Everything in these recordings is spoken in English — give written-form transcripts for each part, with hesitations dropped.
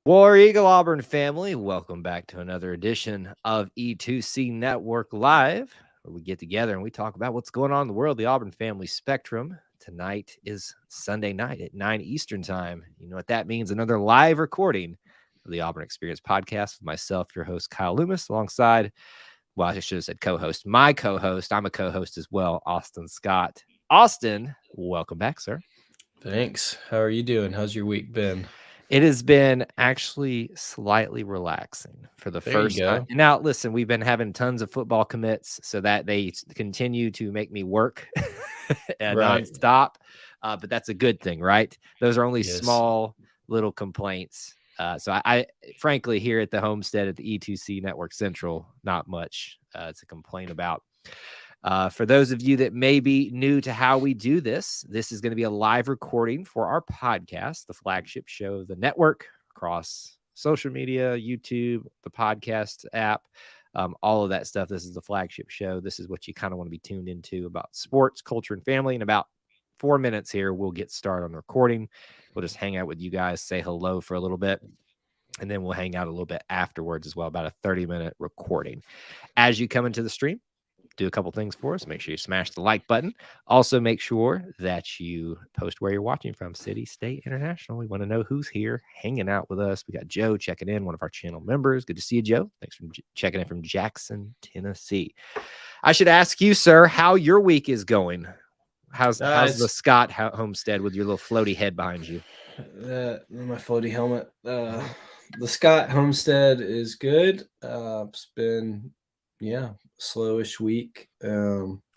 War Eagle Auburn family, welcome back to another edition of E2C Network Live, where we get together and we talk about what's going on in the world, the Auburn family spectrum. Tonight is Sunday night at 9 Eastern time. You know what that means? Another live recording of the Auburn Experience podcast with myself, your host, Kyle Loomis, alongside, well, I should have said co-host, my co-host. I'm a co-host as well, Austin Scott. Austin, welcome back, sir. Thanks. How are you doing? How's your week been? It has been actually slightly relaxing for the There you first time. go. Now, listen, we've been having tons of football commits so that they continue to make me work and Right. nonstop. But that's a good thing, right? Those are only Yes. small little complaints. So I frankly, here at the homestead at the E2C Network Central, not much to complain about. For those of you that may be new to how we do this, this is going to be a live recording for our podcast, the flagship show of the network across social media, YouTube, the podcast app, all of that stuff. This is the flagship show. This is what you kind of want to be tuned into about sports, culture, and family. In about 4 minutes here, we'll get started on the recording. We'll just hang out with you guys, say hello for a little bit, and then we'll hang out a little bit afterwards as well, about a 30-minute recording. As you come into the stream, do a couple things for us. Make sure you smash the like button. Also, make sure that you post where you're watching from, city, state, international. We want to know who's here hanging out with us. We got Joe checking in, one of our channel members. Good to see you, Joe. Thanks for checking in from Jackson, Tennessee. I should ask you, sir, how your week is going. How's the Scott homestead with your little floaty head behind you? My floaty helmet. The Scott homestead is good. It's been, slowish week.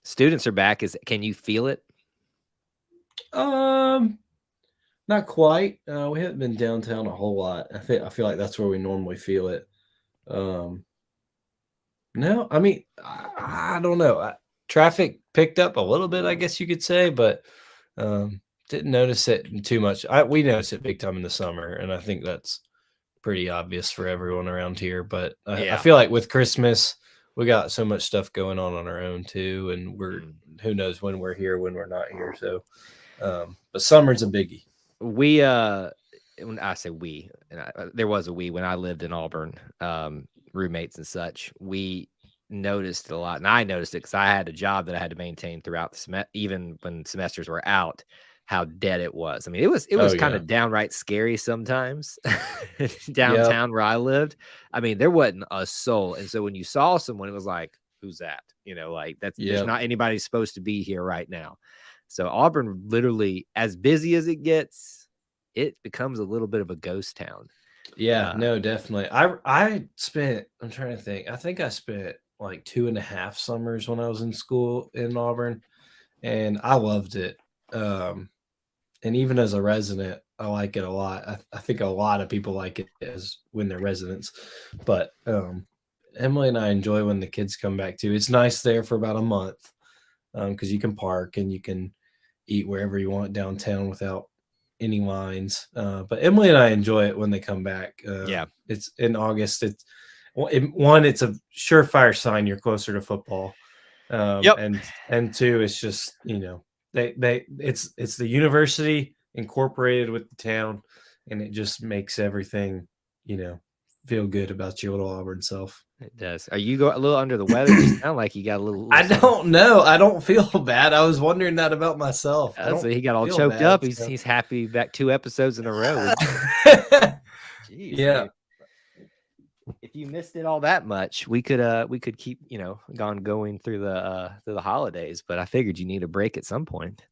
Students are back. Can you feel it? Not quite. We haven't been downtown a whole lot. I feel like that's where we normally feel it. No, I mean, I don't know. Traffic picked up a little bit, I guess you could say, but didn't notice it too much. We noticed it big time in the summer, and I think that's pretty obvious for everyone around here. But I feel like with Christmas, we got so much stuff going on our own too, and who knows when we're here, when we're not here. So, but summer's a biggie. When I say we, there was a we when I lived in Auburn, roommates and such. We noticed it a lot, and I noticed it because I had a job that I had to maintain throughout the semester, even when semesters were out. How dead it was. I mean, it was kind of downright scary sometimes downtown where I lived. I mean, there wasn't a soul. And so when you saw someone, it was like, who's that? You know, like there's not anybody supposed to be here right now. So Auburn, literally, as busy as it gets, it becomes a little bit of a ghost town. Yeah, no, definitely. I'm trying to think. I think I spent like 2.5 summers when I was in school in Auburn, and I loved it. And even as a resident, I like it a lot. I think a lot of people like it as when they're residents, but Emily and I enjoy when the kids come back too. It's nice there for about a month because you can park and you can eat wherever you want downtown without any lines. But Emily and I enjoy it when they come back. It's in August. It's a surefire sign you're closer to football. And two, it's just, it's the university incorporated with the town, and it just makes everything, feel good about your little Auburn self. It does. Are you a little under the weather? You sound like you got a little I don't know. I don't feel bad. I was wondering that about myself. So he got all choked up. He's happy back 2 episodes in a row. Jeez, yeah. Man. If you missed it all that much, we could keep going through the holidays, but I figured you need a break at some point.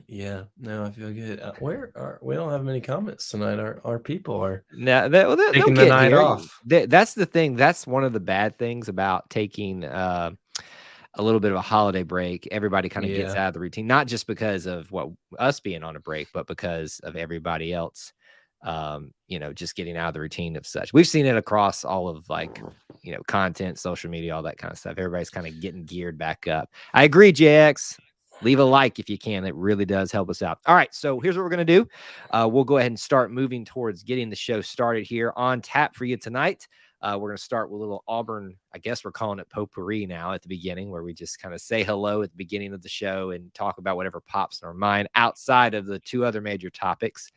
Yeah, no, I feel good. We don't have many comments tonight. Our people are taking the night off. That's the thing. That's one of the bad things about taking a little bit of a holiday break. Everybody kind of gets out of the routine, not just because of us being on a break, but because of everybody else. Just getting out of the routine of such. We've seen it across all of content, social media, all that kind of stuff. Everybody's kind of getting geared back up. I agree, JX. Leave a like if you can. It really does help us out. All right, so here's what we're going to do. We'll go ahead and start moving towards getting the show started here on tap for you tonight. We're going to start with a little Auburn, I guess we're calling it potpourri now at the beginning, where we just kind of say hello at the beginning of the show and talk about whatever pops in our mind outside of the 2 other major topics.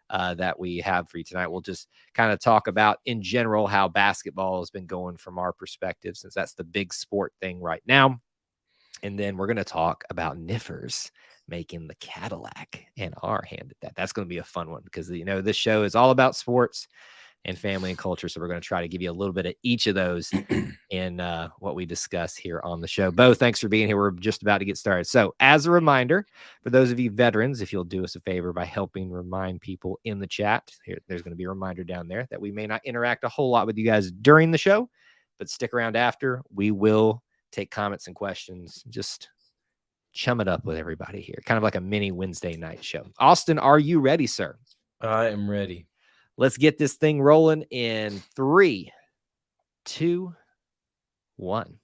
that we have for you tonight. We'll just kind of talk about in general how basketball has been going from our perspective, since that's the big sport thing right now. And then we're going to talk about Niffers making the Cadillac and our hand at that. That's going to be a fun one because, this show is all about sports and family and culture. So we're going to try to give you a little bit of each of those in what we discuss here on the show. Bo, thanks for being here. We're just about to get started. So as a reminder, for those of you veterans, if you'll do us a favor by helping remind people in the chat, there's going to be a reminder down there that we may not interact a whole lot with you guys during the show, but stick around after. We will take comments and questions, just chum it up with everybody here. Kind of like a mini Wednesday night show. Austin, are you ready, sir? I am ready. Let's get this thing rolling in 3, 2, 1.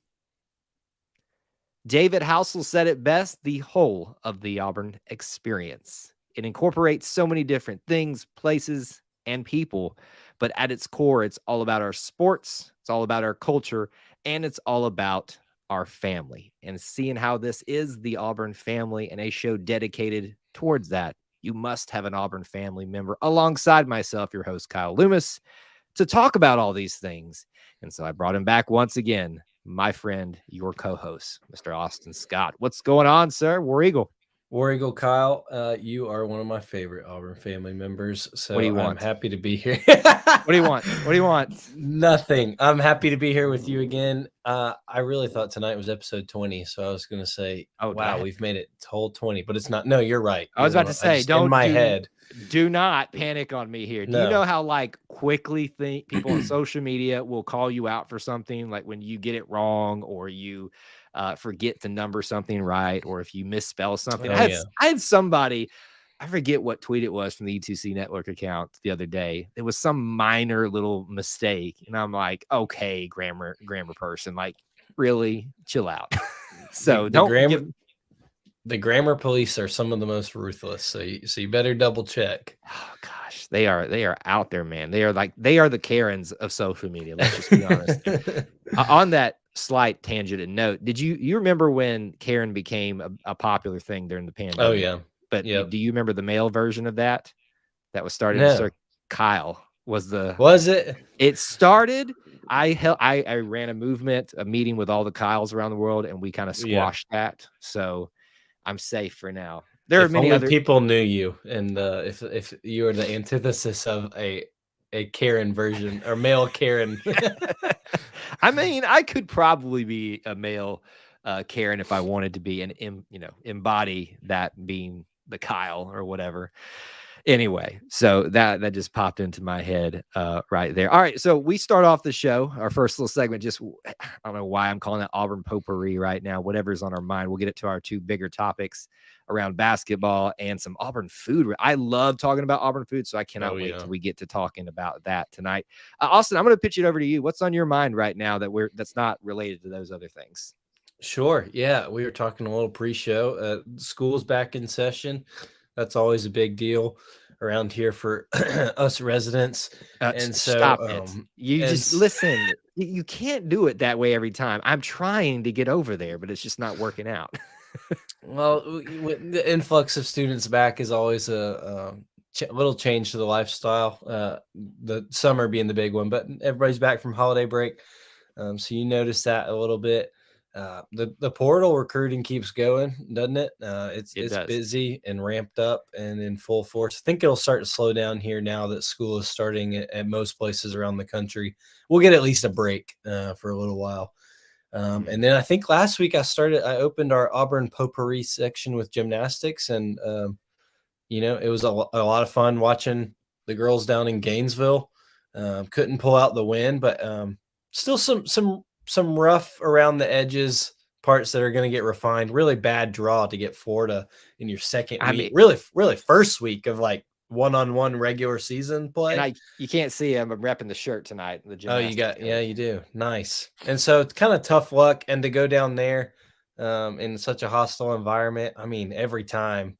David Housel said it best: the whole of the Auburn experience. It incorporates so many different things, places, and people, but at its core, it's all about our sports, it's all about our culture, and it's all about our family. And seeing how this is the Auburn family and a show dedicated towards that, you must have an Auburn family member alongside myself, your host, Kyle Loomis, to talk about all these things. And so I brought him back once again, my friend, your co-host, Mr. Austin Scott. What's going on, sir? War Eagle. War Eagle Kyle, you are one of my favorite Auburn family members, so What do you want? I'm happy to be here. What do you want? What do you want? Nothing. I'm happy to be here with you again. I really thought tonight was episode 20, so I was going to say, wow, we've made it to whole 20, but it's not. No, you're right. I was about to say, head. Do not panic on me here. Do you know how quickly people on social media will call you out for something, like when you get it wrong or you forget to number something right, or if you misspell something? I had somebody, I forget what tweet it was from the E2C Network account the other day. It was some minor little mistake, and I'm like, okay, grammar person, like, really chill out. So the grammar police are some of the most ruthless. So you better double check. Oh gosh, they are out there, man. They are the Karens of social media. Let's just be honest. On that slight tangent and note, did you remember when Karen became a popular thing during the pandemic? Oh yeah. But do you remember the male version of that was started? No. Kyle was it? It started. I ran a meeting with all the Kyles around the world, and we kind of squashed that. So I'm safe for now. There are many other people knew you, and if you were the antithesis of a Karen version or male Karen. I mean, I could probably be a male Karen if I wanted to be, and embody that being the Kyle or whatever. Anyway, so that just popped into my head right there. All right, so we start off the show, our first little segment. Just, I don't know why I'm calling it Auburn potpourri right now. Whatever's on our mind. We'll get it to our two bigger topics around basketball and some Auburn food. I love talking about Auburn food, so I cannot wait till we get to talking about that tonight. Austin, I'm going to pitch it over to you. What's on your mind right now that's not related to those other things? Sure. Yeah, we were talking a little pre-show. School's back in session. That's always a big deal around here for us residents. And so stop it. You just listen. You can't do it that way every time. I'm trying to get over there, but it's just not working out. Well, the influx of students back is always a little change to the lifestyle. The summer being the big one, but everybody's back from holiday break. So you notice that a little bit. The portal recruiting keeps going, doesn't it? It's busy and ramped up and in full force. I think it'll start to slow down here now that school is starting at most places around the country. We'll get at least a break for a little while. And then I think last week I opened our Auburn potpourri section with gymnastics, and it was a lot of fun watching the girls down in Gainesville. Couldn't pull out the win, but still some rough around the edges parts that are going to get refined. Really bad draw to get Florida in your second week. Really first week of like one-on-one regular season play. And you can't see him. I'm repping the shirt tonight. You do. Nice. And so it's kind of tough luck, and to go down there in such a hostile environment. I mean, every time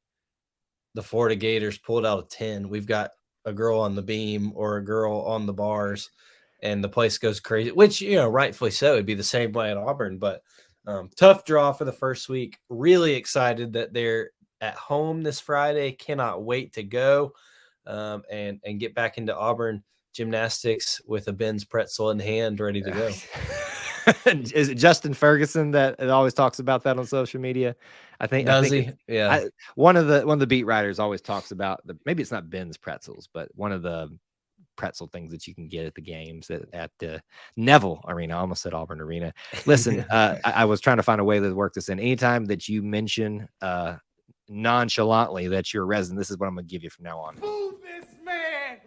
the Florida Gators pulled out a 10, we've got a girl on the beam or a girl on the bars, and the place goes crazy, which, rightfully so. It'd be the same way at Auburn, but tough draw for the first week. Really excited that they're at home this Friday. Cannot wait to go. and get back into Auburn gymnastics with a Ben's pretzel in hand, ready to go. Is it Justin Ferguson that always talks about that on social media? I think he? Yeah. One of the beat writers always talks about maybe it's not Ben's pretzels, but one of the pretzel things that you can get at the games at the Neville Arena. I almost said Auburn Arena. Listen, I was trying to find a way to work this in. Anytime that you mention nonchalantly that you're a resident, this is what I'm going to give you from now on. Move this man.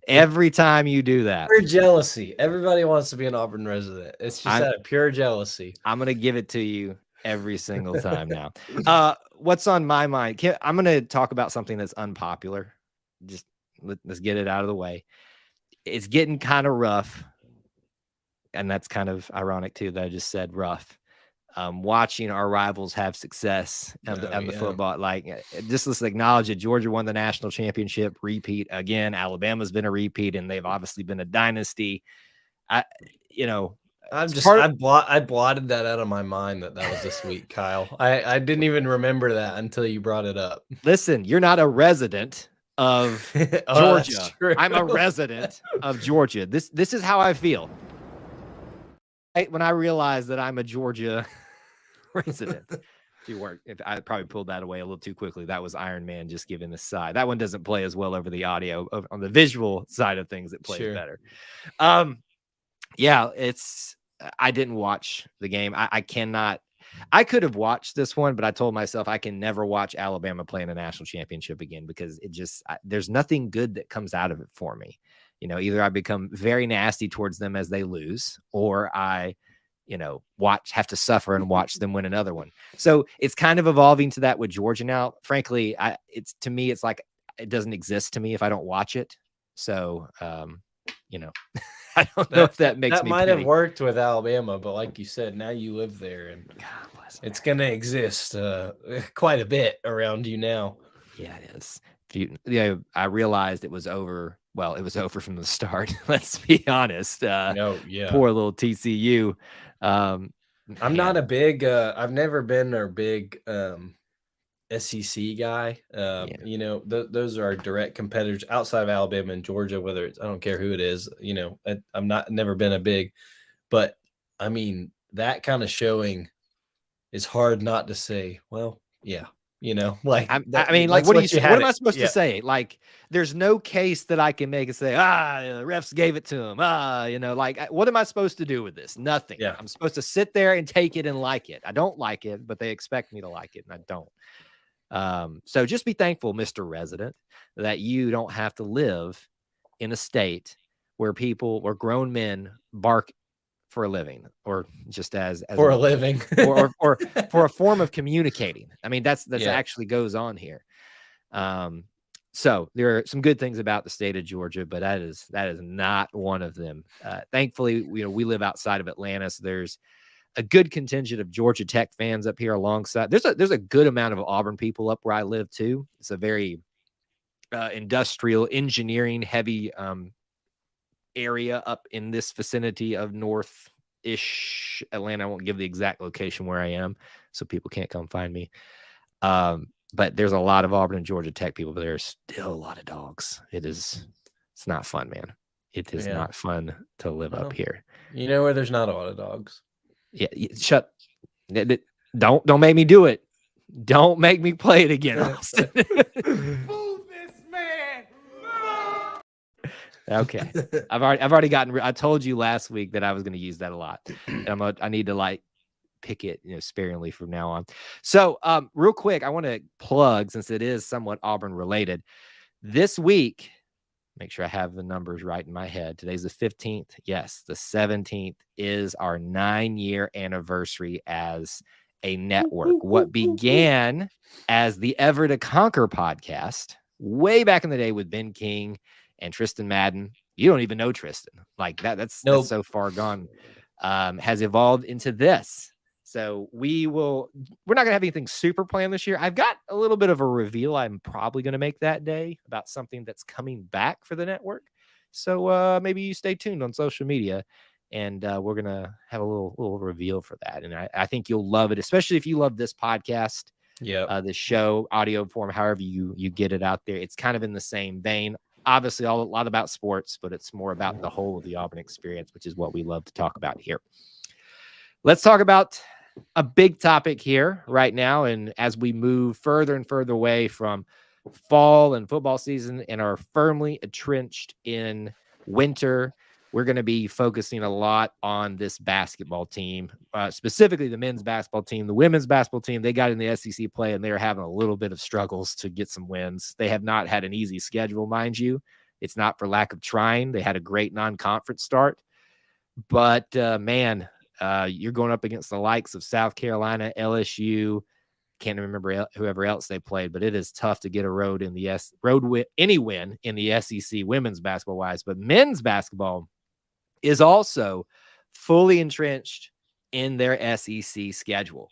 Every time you do that. Pure jealousy. Everybody wants to be an Auburn resident. It's just out of pure jealousy. I'm going to give it to you every single time now. What's on my mind? I'm going to talk about something that's unpopular. Just let's get it out of the way. It's getting kind of rough. And that's kind of ironic too, that I just said rough. Watching our rivals have success on the football, just let's acknowledge that Georgia won the national championship repeat again. Alabama's been a repeat, and they've obviously been a dynasty. I blotted that out of my mind that was this week, Kyle. I didn't even remember that until you brought it up. Listen, you're not a resident of Georgia. I'm a resident of Georgia. This is how I feel. When I realize that I'm a Georgia resident. I probably pulled that away a little too quickly. That was Iron Man just giving the side. That one doesn't play as well over the audio. On the visual side of things, it plays better. Yeah, I didn't watch the game. I could have watched this one, but I told myself I can never watch Alabama play in a national championship again because there's nothing good that comes out of it for me. Either I become very nasty towards them as they lose, or I, have to suffer and watch them win another one. So it's kind of evolving to that with Georgia now. Frankly, to me, it's like it doesn't exist to me if I don't watch it. So, I don't know if that makes me. That might have worked with Alabama, but like you said, now you live there, and it's going to exist quite a bit around you now. Yeah, it is. I realized it was over. Well, it was over from the start. Let's be honest. Poor little TCU. I'm not a big. I've never been a big SEC guy. Those are our direct competitors outside of Alabama and Georgia. Whether it's, I don't care who it is. I'm never been a big. But I mean, that kind of showing is hard not to say. Well, yeah. What am I supposed to say? Like, there's no case that I can make and say, the refs gave it to him. What am I supposed to do with this? Nothing. Yeah. I'm supposed to sit there and take it and like it. I don't like it, but they expect me to like it, and I don't. So just be thankful, Mr. Resident, that you don't have to live in a state where grown men bark for a living, or just as for a living, or for a form of communicating. I mean, that's actually goes on here. So there are some good things about the state of Georgia, but that is not one of them. Thankfully, we live outside of Atlanta, so there's a good contingent of Georgia Tech fans up here alongside. There's a good amount of Auburn people up where I live too. It's a very industrial engineering heavy area up in this vicinity of north-ish Atlanta. I won't give the exact location where I am, so people can't come find me. But there's a lot of Auburn and Georgia Tech people, but there's still a lot of dogs. It's not fun, man. It is not fun to live up here. You know where there's not a lot of dogs? Yeah, shut. Don't make me do it. Don't make me play it again, Austin. Move this man. Okay, I've already gotten. I told you last week that I was going to use that a lot, and I need to pick it sparingly from now on. So real quick, I want to plug, since it is somewhat Auburn related, this week. Make sure I have the numbers right in my head. Today's the 15th. Yes, the 17th is our 9-year anniversary as a network. What began as the Ever to Conquer podcast way back in the day with Ben King and Tristan Madden. You don't even know Tristan. That's so far gone. Has evolved into this. So we're not going to have anything super planned this year. I've got a little bit of a reveal I'm probably going to make that day about something that's coming back for the network. So maybe you stay tuned on social media, and we're going to have a little reveal for that. And I think you'll love it, especially if you love this podcast. the show, audio form, however you get it out there. It's kind of in the same vein. Obviously, a lot about sports, but it's more about the whole of the Auburn experience, which is what we love to talk about here. Let's talk about a big topic here right now. And as we move further and further away from fall and football season and are firmly entrenched in winter, we're going to be focusing a lot on this basketball team, specifically the men's basketball team. The women's basketball team, they got in the SEC play and they're having a little bit of struggles to get some wins. They have not had an easy schedule, mind you. It's not for lack of trying. They had a great non-conference start, but man, you're going up against the likes of South Carolina, LSU. Can't remember whoever else they played, but it is tough to get a any win in the SEC women's basketball wise. But men's basketball is also fully entrenched in their SEC schedule.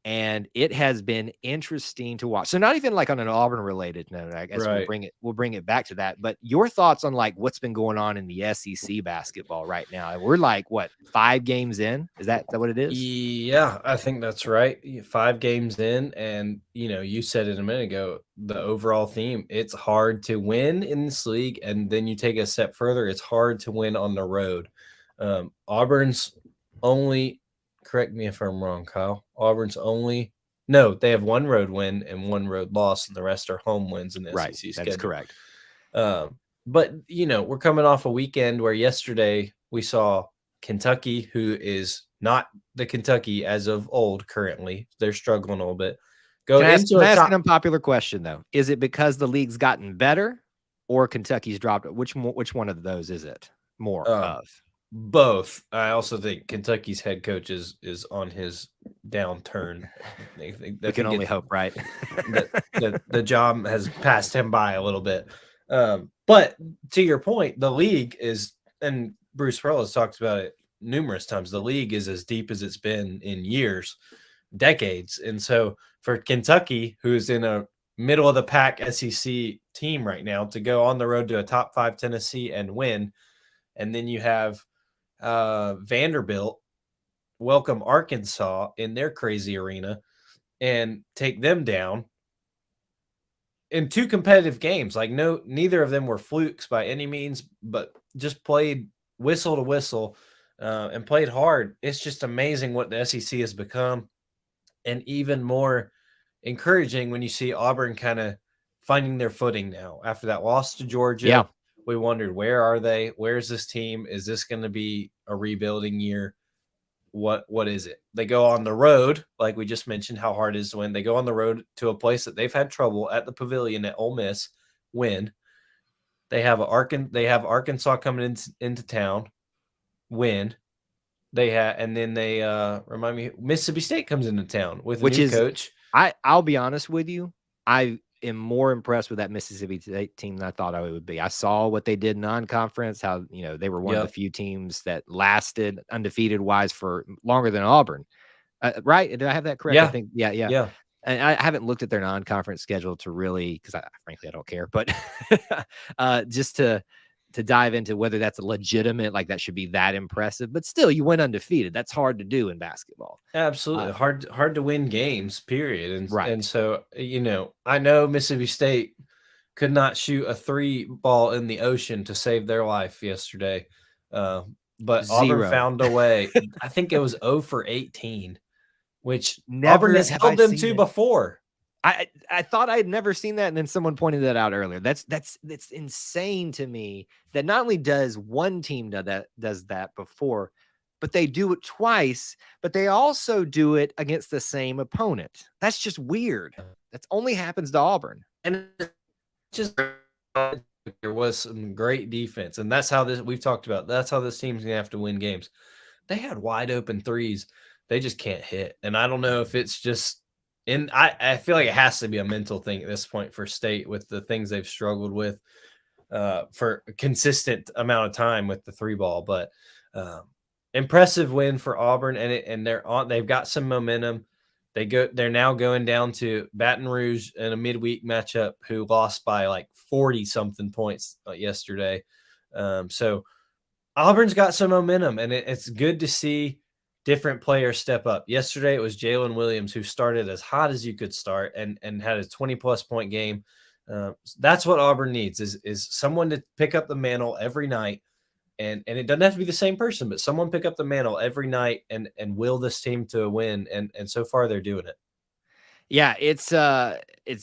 And it has been interesting to watch. So not even like on an Auburn related note, I guess we'll bring it back to that. But your thoughts on like what's been going on in the SEC basketball right now? We're like what, 5 games in? Is that what it is? Yeah, I think that's right. 5 games in, and you said it a minute ago, the overall theme, it's hard to win in this league, and then you take a step further, it's hard to win on the road. Auburn's only, correct me if I'm wrong, Kyle. They have 1 road win and 1 road loss, and the rest are home wins in the SEC schedule. That's correct. But we're coming off a weekend where yesterday we saw Kentucky, who is not the Kentucky as of old currently. They're struggling a little bit. Can I ask an unpopular question though? Is it because the league's gotten better, or Kentucky's dropped? Which one of those is it more of? Both. I also think Kentucky's head coach is on his downturn. We can only hope, right? the job has passed him by a little bit. But to your point, the league is, and Bruce Pearl has talked about it numerous times, the league is as deep as it's been in years, decades. And so for Kentucky, who's in a middle of the pack SEC team right now, to go on the road to a top 5 Tennessee and win, and then you have Vanderbilt welcome Arkansas in their crazy arena and take them down in 2 competitive games. Like neither of them were flukes by any means, but just played whistle to whistle and played hard. It's just amazing what the SEC has become, and even more encouraging when you see Auburn kind of finding their footing now after that loss to Georgia. Yeah. We wondered, where are they? Where's this team? Is this going to be a rebuilding year? What is it? They go on the road, like we just mentioned, how hard it is to win. They go on the road to a place that they've had trouble at the Pavilion at Ole Miss, win. They have Arkansas coming into town, win. And then they remind me, Mississippi State comes into town with a new coach. I'll be honest with you, I am more impressed with that Mississippi State team than I thought I would be. I saw what they did non-conference, how they were one of the few teams that lasted undefeated wise for longer than Auburn. Right? Did I have that correct? Yeah. I think yeah. And I haven't looked at their non-conference schedule to really, because frankly I don't care, but just to dive into whether that's a legitimate, like that should be that impressive, but still you went undefeated. That's hard to do in basketball. Absolutely. Hard to win games, period. And right. And so, I know Mississippi State could not shoot a 3 ball in the ocean to save their life yesterday. But 0. Auburn found a way. I think it was 0 for 18, which Never Auburn has held them to before. I thought I had never seen that, and then someone pointed that out earlier. That's insane to me that not only does one team does that before, but they do it twice, but they also do it against the same opponent. That's just weird. That only happens to Auburn. And just there was some great defense, and that's how we've talked about. That's how this team's gonna have to win games. They had wide open threes. They just can't hit. And I don't know if it's just, and I feel like it has to be a mental thing at this point for State with the things they've struggled with for a consistent amount of time with the 3 ball. But impressive win for Auburn, and they've got some momentum. They're now going down to Baton Rouge in a midweek matchup, who lost by like 40 something points yesterday. So Auburn's got some momentum, and it's good to see different players step up. Yesterday, it was Jalen Williams, who started as hot as you could start and had a 20-plus point game. That's what Auburn needs is someone to pick up the mantle every night. And it doesn't have to be the same person, but someone pick up the mantle every night and will this team to a win. And so far they're doing it. Yeah, it's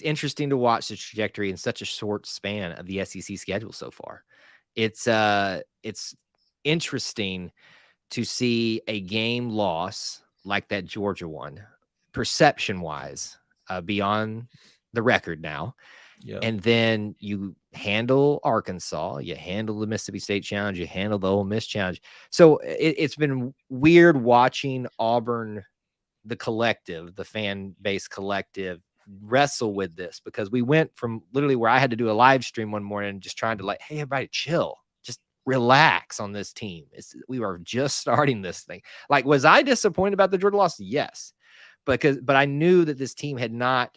interesting to watch the trajectory in such a short span of the SEC schedule so far. It's interesting to see a game loss like that Georgia one, perception-wise, beyond the record now. Yeah. And then you handle Arkansas, you handle the Mississippi State Challenge, you handle the Ole Miss Challenge. So it's been weird watching Auburn, the collective, the fan base collective, wrestle with this, because we went from literally where I had to do a live stream one morning just trying to like, hey, everybody chill, just relax on this team. We were just starting this thing. Like, was I disappointed about the Georgia loss? Yes, but I knew that this team had not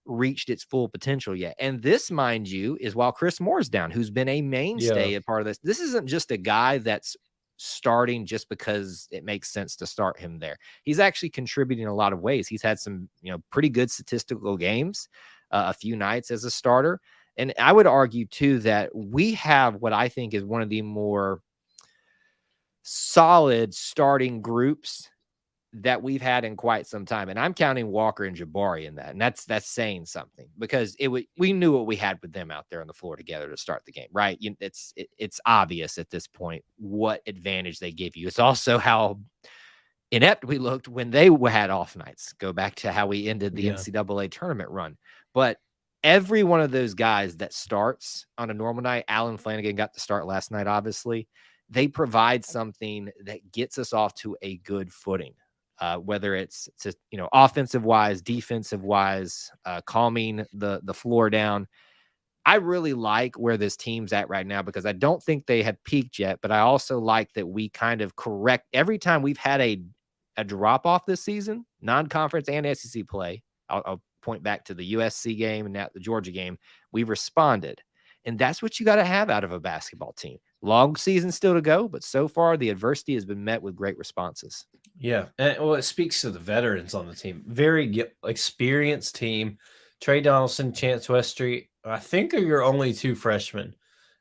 reached its full potential yet. And this, mind you, is while Chris Moore's down, who's been a mainstay a part of this. This isn't just a guy that's starting just because it makes sense to start him there. He's actually contributing in a lot of ways. He's had some, pretty good statistical games, a few nights as a starter. And I would argue too that we have what I think is one of the more solid starting groups that we've had in quite some time. And I'm counting Walker and Jabari in that. And that's saying something, because we knew what we had with them out there on the floor together to start the game, right? It's obvious at this point what advantage they give you. It's also how inept we looked when they had off nights. Go back to how we ended the NCAA tournament run. But every one of those guys that starts on a normal night, Alan Flanagan got to start last night, obviously, they provide something that gets us off to a good footing. Whether it's offensive wise, defensive wise, calming the floor down. I really like where this team's at right now, because I don't think they have peaked yet, but I also like that we kind of correct every time we've had a drop off this season, non-conference and SEC play. I'll point back to the USC game and now the Georgia game. We've responded, and that's what you got to have out of a basketball team. Long season still to go, but so far the adversity has been met with great responses. Yeah. And it speaks to the veterans on the team. Very experienced team. Trey Donaldson, Chance Westry, I think are your only two freshmen.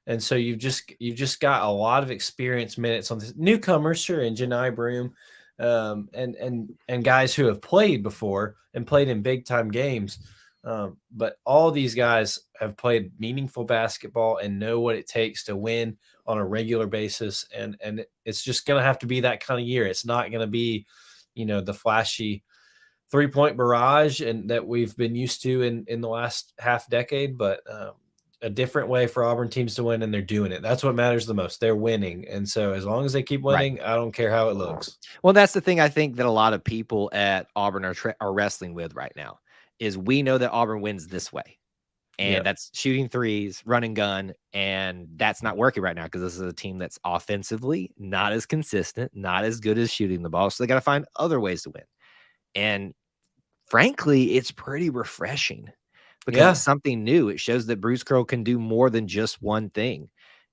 And so you've just got a lot of experience minutes on this. Newcomers, sure, and Janai Broom, and guys who have played before and played in big time games. But all these guys have played meaningful basketball and know what it takes to win on a regular basis. And it's just going to have to be that kind of year. It's not going to be, the flashy 3-point barrage and that we've been used to in the last half decade, but a different way for Auburn teams to win, and they're doing it. That's what matters the most. They're winning. And so as long as they keep winning, right, I don't care how it looks. Well, that's the thing I think that a lot of people at Auburn are wrestling with right now, is we know that Auburn wins this way. And that's shooting threes, run and gun. And that's not working right now, because this is a team that's offensively not as consistent, not as good as shooting the ball. So they got to find other ways to win. And frankly, it's pretty refreshing, because it's something new. It shows that Bruce Curl can do more than just one thing.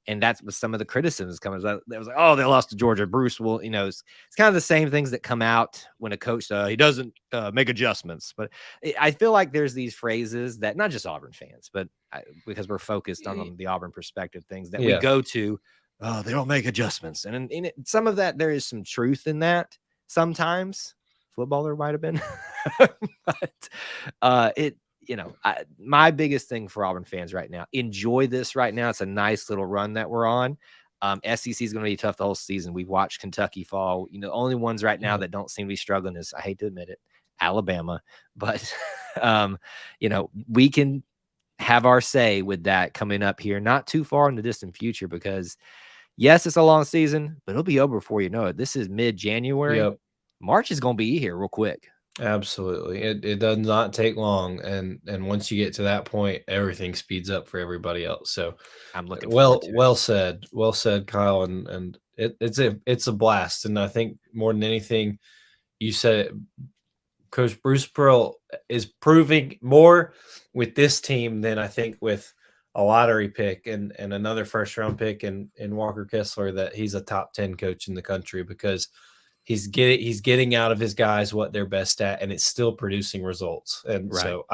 And that's what some of the criticisms comes out. It was like, oh, they lost to Georgia. Bruce will, it's kind of the same things that come out when a coach, he doesn't make adjustments. But I feel like there's these phrases that not just Auburn fans, but because we're focused on the Auburn perspective, things that we go to, oh, they don't make adjustments. And in some of that, there is some truth in that. Sometimes football there might have been, but my biggest thing for Auburn fans right now, enjoy this right now. It's a nice little run that we're on. SEC is going to be tough the whole season. We've watched Kentucky fall. The only ones right now that don't seem to be struggling is, I hate to admit it, Alabama. But, we can have our say with that coming up here, not too far in the distant future, because, yes, it's a long season, but it'll be over before you know it. This is mid-January. Yep. March is going to be here real quick. Absolutely. It does not take long. And once you get to that point, everything speeds up for everybody else. So I'm looking forward to it. Well said, Kyle. And it's a blast. And I think more than anything, you said it, Coach Bruce Pearl is proving more with this team than I think with a lottery pick and another first round pick in Walker Kessler, that he's a top 10 coach in the country, because he's getting out of his guys what they're best at, and it's still producing results. And Right. so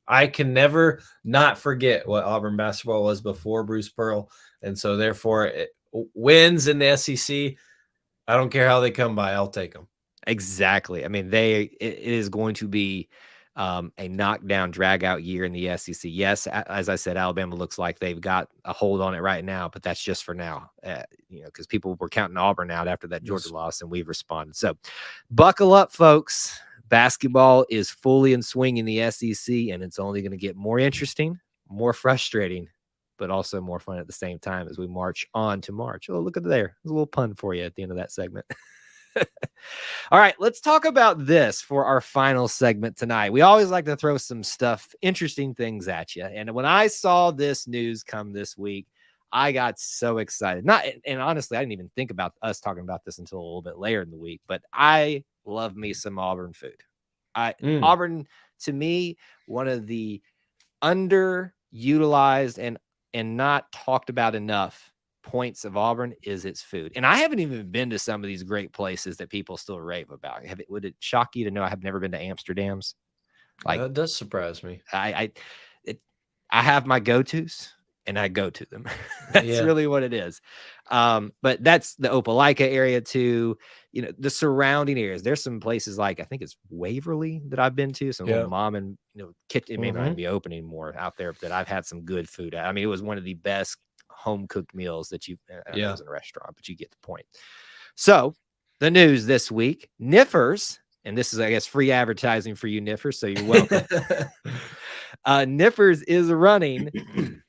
I can never not forget what Auburn basketball was before Bruce Pearl, and so therefore wins in the SEC. I don't care how they come by, I'll take them. Exactly. I mean, it is going to be a knockdown, drag out year in the SEC. Yes, as I said, Alabama looks like they've got a hold on it right now, but that's just for now. Because people were counting Auburn out after that Georgia loss, and we've responded. So, buckle up, folks. Basketball is fully in swing in the SEC, and it's only going to get more interesting, more frustrating, but also more fun at the same time as we march on to March. Oh, look at there. There's a little pun for you at the end of that segment. All right, let's talk about this for our final segment tonight. We always like to throw some interesting things at you. And when I saw this news come this week, I got so excited. And honestly, I didn't even think about us talking about this until a little bit later in the week, but I love me some Auburn food. Auburn, to me, one of the underutilized and not talked about enough points of Auburn is its food. And I haven't even been to some of these great places that people still rave about. Would it shock you to know I have never been to Amsterdam's? Like, that does surprise me. I have my go-tos and I go to them. That's really what it is. But that's the Opelika area too. The surrounding areas. There's some places like, I think it's Waverly that I've been to. Some little mom and kitchen. It may not even be open anymore out there, that I've had some good food at. I mean, it was one of the best home cooked meals that it was in a restaurant, but you get the point. So the news this week, Niffers, and this is, I guess, free advertising for you, Niffers, so you're welcome. Niffers is running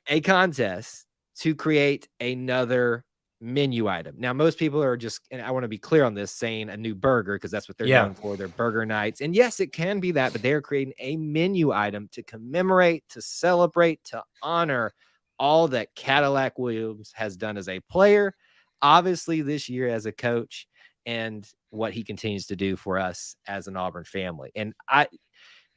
a contest to create another menu item. Now, most people are just, and I want to be clear on this, saying a new burger, because that's what they're known for, their burger nights. And yes, it can be that, but they're creating a menu item to commemorate, to celebrate, to honor all that Cadillac Williams has done as a player, obviously this year as a coach, and what he continues to do for us as an Auburn family. And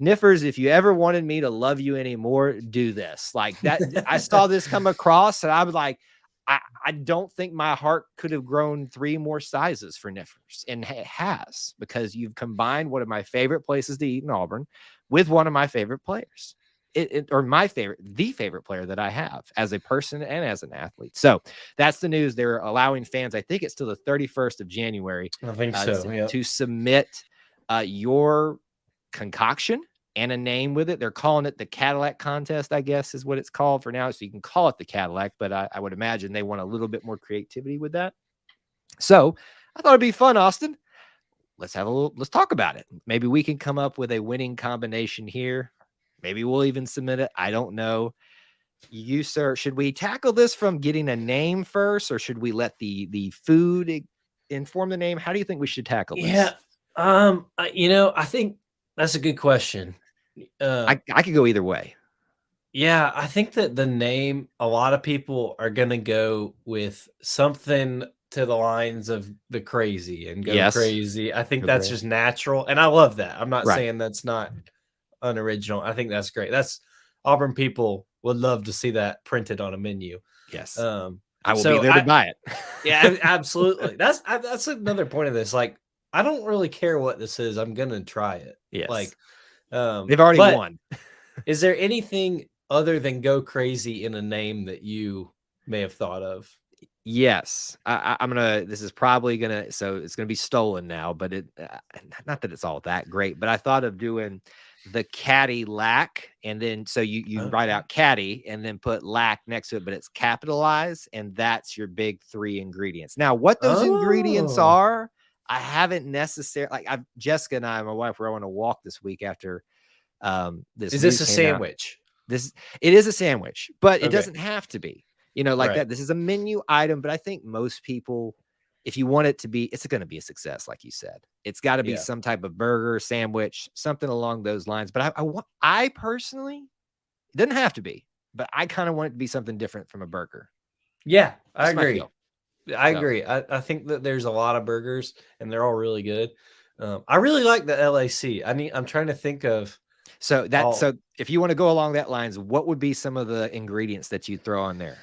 Niffers, if you ever wanted me to love you anymore, do this. Like that. I saw this come across and I was like, I don't think my heart could have grown 3 more sizes for Niffers. And it has, because you've combined one of my favorite places to eat in Auburn with one of my favorite players. The favorite player that I have as a person and as an athlete. So that's the news. They're allowing fans, I think it's till the 31st of January. I think so. To submit your concoction and a name with it. They're calling it the Cadillac contest, I guess is what it's called for now. So you can call it the Cadillac, but I would imagine they want a little bit more creativity with that. So I thought it'd be fun, Austin. Let's talk about it. Maybe we can come up with a winning combination here. Maybe we'll even submit it. I don't know. You, sir, should we tackle this from getting a name first, or should we let the food inform the name? How do you think we should tackle this? I think that's a good question. I could go either way. Yeah, I think that the name, a lot of people are going to go with something to the lines of the crazy and go crazy. I think that's just natural. And I love that. I'm not saying that's not unoriginal. I think that's great. That's Auburn people would love to see that printed on a menu. Yes. I will be there to buy it. Yeah, absolutely. That's another point of this. Like, I don't really care what this is. I'm going to try it. Yes. Like, they've already won. Is there anything other than go crazy in a name that you may have thought of? Yes. I'm going to, this is probably going to, so it's going to be stolen now, but not that it's all that great, but I thought of doing the Cadillac, and then so you write out caddy and then put lac next to it, but it's capitalized, and that's your big 3 ingredients. Now, what those ingredients are, I haven't necessarily, like, Jessica and I, my wife, were on a walk this week after this. Is this a sandwich? It is a sandwich, but it doesn't have to be, that. This is a menu item, but I think most people, if you want it to be, it's going to be a success. Like you said, it's got to be some type of burger, sandwich, something along those lines. But I personally, it doesn't have to be, but I kind of want it to be something different from a burger. Yeah, I agree. I agree. I think that there's a lot of burgers and they're all really good. I really like the LAC. I'm trying to think of. So if you want to go along that lines, what would be some of the ingredients that you throw on there?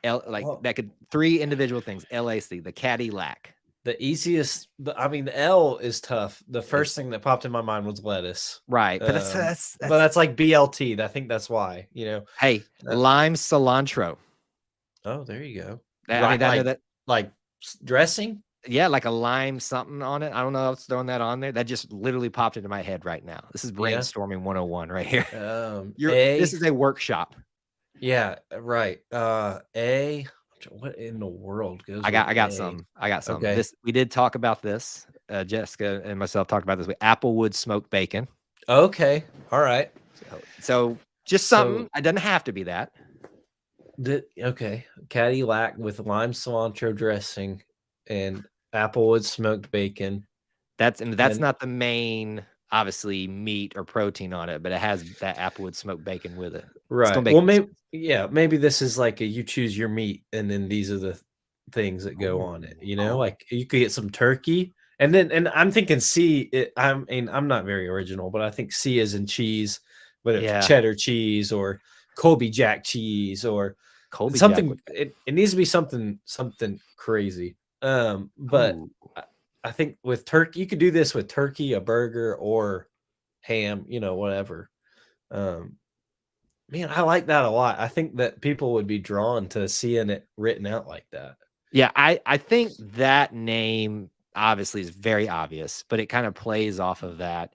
That could 3 individual things. LAC, the Cadillac. The easiest, I mean, the L is tough. The first It's thing that popped in my mind was lettuce. right, but But that's like BLT. I think that's why, hey, lime cilantro. Oh, there you go. I mean, I know that. Like dressing? Yeah, like a lime something on it. I don't know what's throwing that on there. That just literally popped into my head right now. This is Yeah. brainstorming 101 right here. A. This is a workshop. Yeah, right. A. What in the world goes I got A? some. I got some. Okay. This we did talk about this. Jessica and myself talked about this with applewood smoked bacon. Okay. All right. So just something. It doesn't have to be that. Okay. Cadillac with lime cilantro dressing and applewood smoked bacon. That's not the main, obviously, meat or protein on it, but it has that applewood smoked bacon with it. Right. Well, maybe this is like you choose your meat, and then these are the things that go on it. Like you could get some turkey, and I'm thinking C. I'm not very original, but I think C is in cheese, whether it's cheddar cheese or Colby Jack cheese or something. It needs to be something crazy. But I think with turkey, you could do this with turkey, a burger, or ham. Whatever. Man, I like that a lot. I think that people would be drawn to seeing it written out like that. Yeah, I think that name obviously is very obvious, but it kind of plays off of that.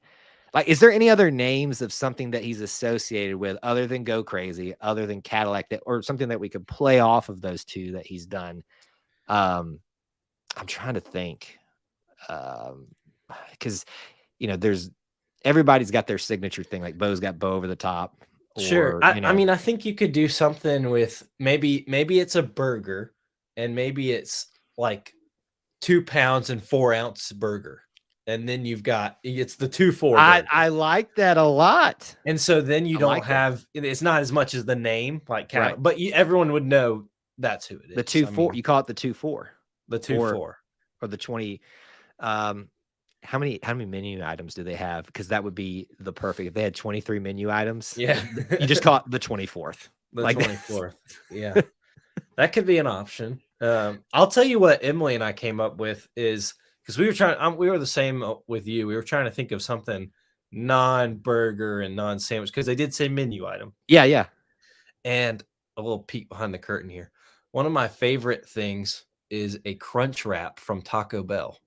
Like, is there any other names of something that he's associated with other than Go Crazy, other than Cadillac, or something that we could play off of those two that he's done? I'm trying to think. Because everybody's got their signature thing. Like Bo's got Bo over the top. Sure. I mean, I think you could do something with maybe it's a burger, and maybe it's like 2 pounds and 4 ounce burger. And then it's the 2-4. I like that a lot. And so then you don't have, it's not as much as the name, like, right. But everyone would know that's who it is. The 2-4, you call it the 2-4. The 2-4. Or the 20. How many menu items do they have? Because that would be the perfect. If they had 23 menu items, yeah, you just call it the 24th. The 24th. Yeah, that could be an option. I'll tell you what Emily and I came up with is because we were the same with you. We were trying to think of something non-burger and non-sandwich because they did say menu item. Yeah. And a little peek behind the curtain here. One of my favorite things is a crunch wrap from Taco Bell.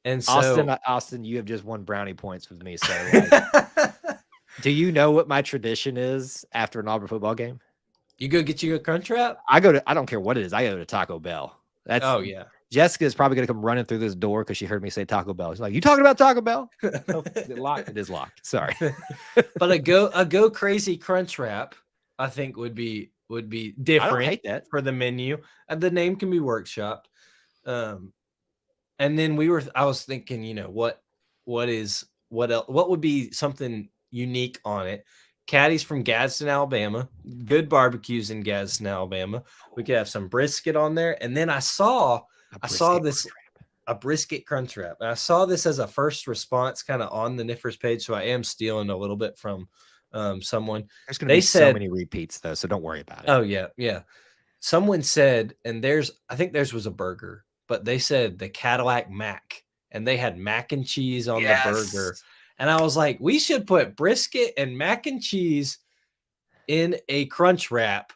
And so, Austin, you have just won brownie points with me. So, do you know what my tradition is after an Auburn football game? You go get you a crunch wrap? I don't care what it is. I go to Taco Bell. Yeah. Jessica is probably going to come running through this door because she heard me say Taco Bell. She's like, "You talking about Taco Bell?" Oh, is it locked? It is locked. Sorry. But a go crazy crunch wrap, I think would be different. I don't hate that for the menu. And the name can be workshopped. And then I was thinking, what else? What would be something unique on it? Caddy's from Gadsden, Alabama. Good barbecues in Gadsden, Alabama. We could have some brisket on there. And then I saw this a brisket crunch wrap. And I saw this as a first response kind of on the Niffers page. So I am stealing a little bit from someone. There's going to be so many repeats though, so don't worry about it. Oh yeah. Someone said, and I think theirs was a burger, but they said the Cadillac Mac, and they had mac and cheese on the burger. And I was like, we should put brisket and mac and cheese in a crunch wrap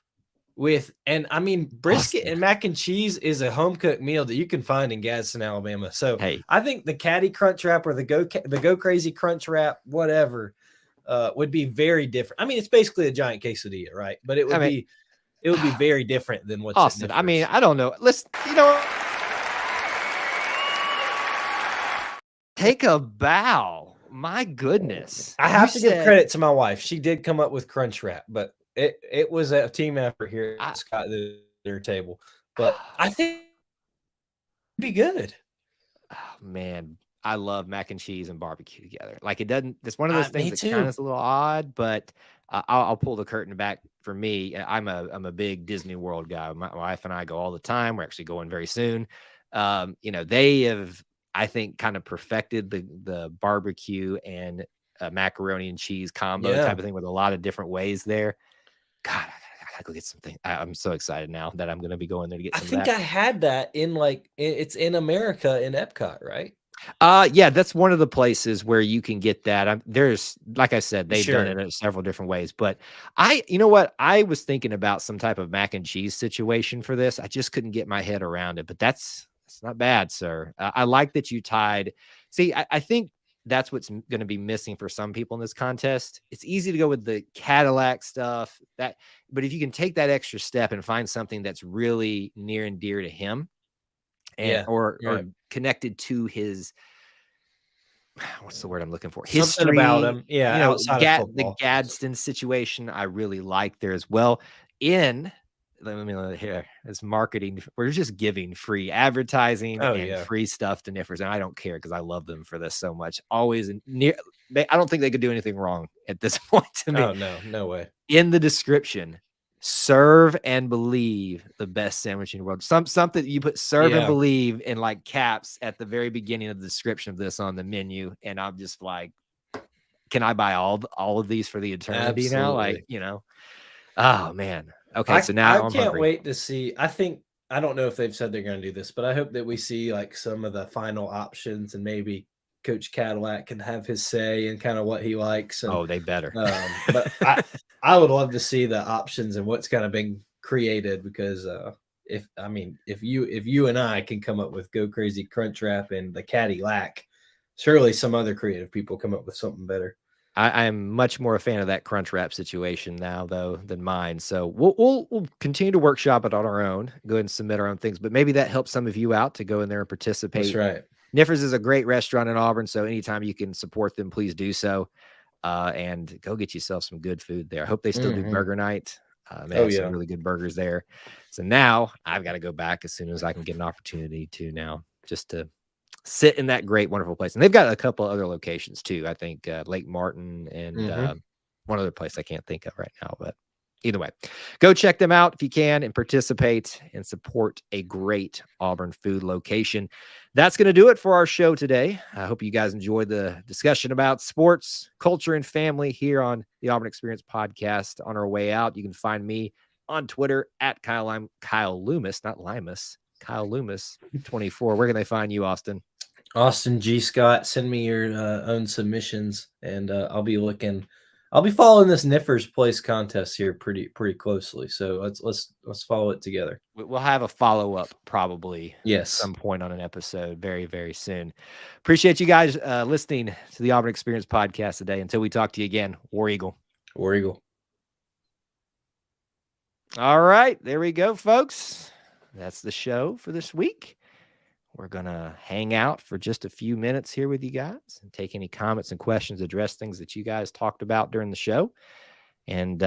and I mean, brisket and mac and cheese is a home cooked meal that you can find in Gadsden, Alabama. So I think the Caddy crunch wrap or the Go Crazy crunch wrap, whatever, would be very different. I mean, it's basically a giant quesadilla, right? But it would be very different than what's Austin. I mean, I don't know. Let's, take a bow. My goodness. I have to give credit to my wife. She did come up with crunch wrap, but it was a team effort here at Scott their table. But I think it'd be good. Oh, man, I love mac and cheese and barbecue together. Like it's one of those things that kind of is a little odd, but I'll pull the curtain back for me. I'm a big Disney World guy. My wife and I go all the time. We're actually going very soon. They have, I think, kind of perfected the barbecue and macaroni and cheese combo type of thing with a lot of different ways there. God, I gotta go get something. I'm so excited now that I'm gonna be going there to get I some of think that. I had that in it's in America in Epcot, right? Yeah, that's one of the places where you can get that. There's, like I said, they've done it Sure. in several different ways. But you know what? I was thinking about some type of mac and cheese situation for this. I just couldn't get my head around it. But that's not bad, sir. I like that you tied. See, I think that's what's going to be missing for some people in this contest. It's easy to go with the Cadillac stuff, but if you can take that extra step and find something that's really near and dear to him, and Yeah. or Right. connected to his, what's the word I'm looking for? Something about History, him. Yeah. Outside of The football. Gadsden situation, I really like there as well. Let me here, it's marketing. We're just giving free advertising Oh, and yeah. free stuff to Niffers, and I don't care because I love them for this so much. Always near. I don't think they could do anything wrong at this point to me. Oh, no. No way. In the description, serve and believe the best sandwich in the world. Something you put serve and believe in like caps at the very beginning of the description of this on the menu, and I'm just like, can I buy all of these for the eternity now? Like, oh man. Okay, so now I I'm can't hungry. wait to see. I don't know if they've said they're going to do this, but I hope that we see like some of the final options, and maybe Coach Cadillac can have his say and kind of what he likes. And, Oh, they better. but I would love to see the options and what's kind of been created, because if you and I can come up with Go Crazy Crunchwrap and the Cadillac, surely some other creative people come up with something better. I am much more a fan of that Crunchwrap situation now, though, than mine. So we'll continue to workshop it on our own, go ahead and submit our own things. But maybe that helps some of you out to go in there and participate. That's right. Niffers is a great restaurant in Auburn, so anytime you can support them, please do so. And go get yourself some good food there. I hope they still do burger night. They have some really good burgers there. So now I've got to go back as soon as I can get an opportunity to now, just to sit in that great, wonderful place. And they've got a couple other locations too. I think Lake Martin and one other place I can't think of right now. But either way, go check them out if you can and participate and support a great Auburn food location. That's going to do it for our show today. I hope you guys enjoyed the discussion about sports, culture, and family here on the Auburn Experience podcast. On our way out, you can find me on Twitter at Kyle Loomis, not Limus, Kyle Loomis 24. Where can they find you, Austin? Austin G. Scott. Send me your own submissions, and I'll be following this Niffers Place contest here pretty closely. So let's follow it together. We'll have a follow-up probably at some point on an episode very, very soon. Appreciate you guys listening to the Auburn Experience podcast today. Until we talk to you again, War Eagle. War Eagle. All right, there we go, folks. That's the show for this week. We're going to hang out for just a few minutes here with you guys and take any comments and questions, address things that you guys talked about during the show, and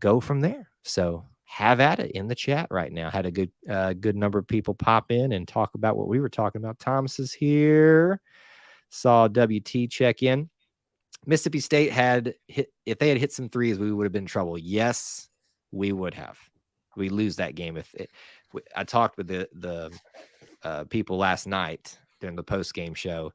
go from there. So have at it in the chat right now. Had a good number of people pop in and talk about what we were talking about. Thomas is here. Saw WT check in. Mississippi State if they had hit some threes, we would have been in trouble. Yes, we would have. We lose that game. I talked with the people last night during the post-game show.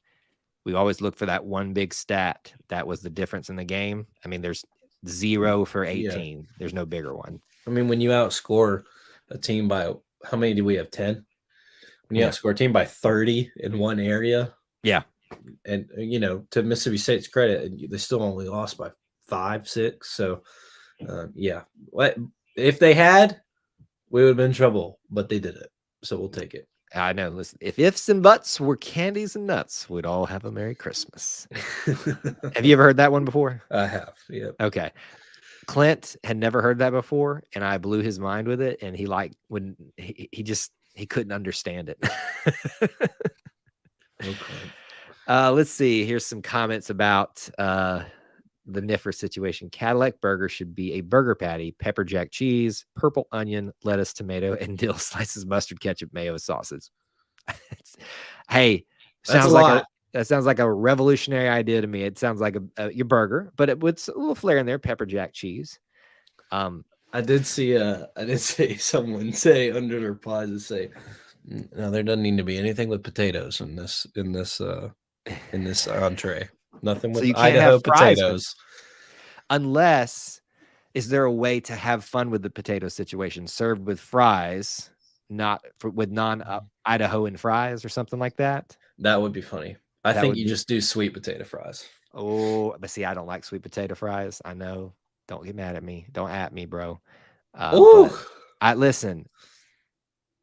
We always look for that one big stat that was the difference in the game. I mean, there's 0 for 18. Yeah. There's no bigger one. I mean, when you outscore a team by, how many do we have? 10? When you outscore a team by 30 in one area. Yeah. And, to Mississippi State's credit, they still only lost by 5, 6. So, if they had, we would have been in trouble, but they did it. So we'll take it. I know. Listen, if ifs and buts were candies and nuts, we'd all have a Merry Christmas. Have you ever heard that one before? I have. Yeah. Okay. Clint had never heard that before, and I blew his mind with it. And he couldn't understand it. Okay. Let's see. Here's some comments about the Niffer situation. Cadillac burger should be a burger patty, pepper jack cheese, purple onion, lettuce, tomato, and dill slices, mustard, ketchup, mayo, sauces. Hey, that sounds like a revolutionary idea to me. It sounds like your burger, but it's a little flair in there. Pepper jack cheese. I did see someone say under their replies, no, there doesn't need to be anything with potatoes in this entree. Nothing with Idaho potatoes. Unless Is there a way to have fun with the potato situation, served with fries, not with non-Idahoan fries or something like that? That would be funny. I That think would you be. just do sweet potato fries. Oh, but see, I don't like sweet potato fries. I know. Don't get mad at me. Don't at me, bro. But Ooh. I listen.